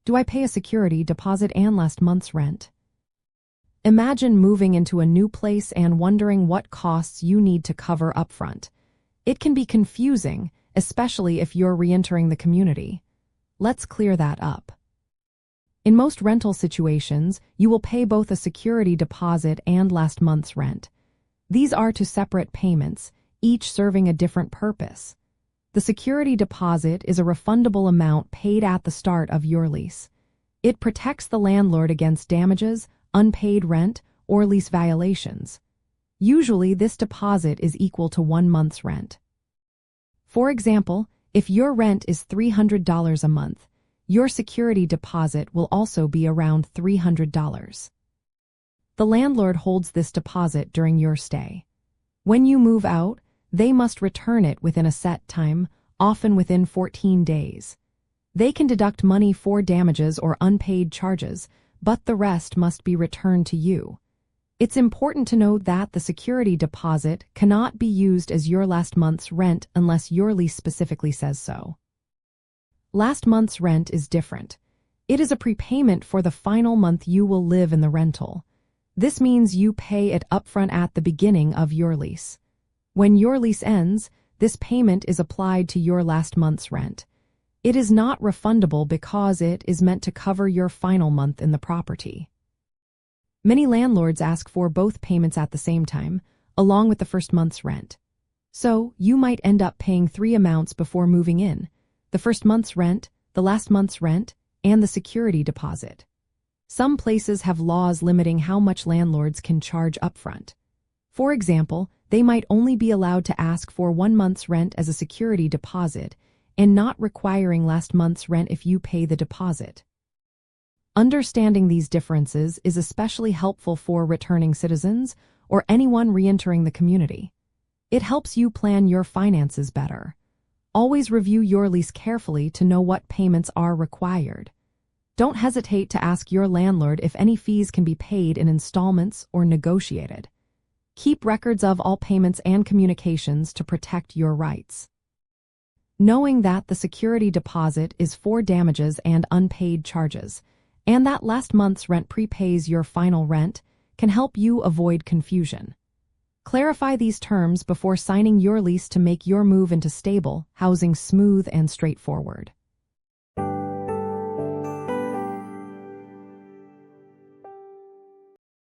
Do I pay a security deposit and last month's rent? Imagine moving into a new place and wondering what costs you need to cover upfront. It can be confusing, especially if you're re-entering the community. Let's clear that up. In most rental situations, you will pay both a security deposit and last month's rent. These are two separate payments, each serving a different purpose. The security deposit is a refundable amount paid at the start of your lease. It protects the landlord against damages, unpaid rent, or lease violations. Usually, this deposit is equal to 1 month's rent. For example, if your rent is $300 a month, your security deposit will also be around $300. The landlord holds this deposit during your stay. When you move out, they must return it within a set time, often within 14 days. They can deduct money for damages or unpaid charges, but the rest must be returned to you. It's important to note that the security deposit cannot be used as your last month's rent unless your lease specifically says so. Last month's rent is different. It is a prepayment for the final month you will live in the rental. This means you pay it upfront at the beginning of your lease. When your lease ends, this payment is applied to your last month's rent. It is not refundable because it is meant to cover your final month in the property. Many landlords ask for both payments at the same time, along with the first month's rent. So, you might end up paying 3 amounts before moving in: the first month's rent, the last month's rent, and the security deposit. Some places have laws limiting how much landlords can charge upfront. For example, they might only be allowed to ask for 1 month's rent as a security deposit and not requiring last month's rent if you pay the deposit. Understanding these differences is especially helpful for returning citizens or anyone re-entering the community. It helps you plan your finances better. Always review your lease carefully to know what payments are required. Don't hesitate to ask your landlord if any fees can be paid in installments or negotiated. Keep records of all payments and communications to protect your rights. Knowing that the security deposit is for damages and unpaid charges, and that last month's rent prepays your final rent, can help you avoid confusion. Clarify these terms before signing your lease to make your move into stable housing smooth and straightforward.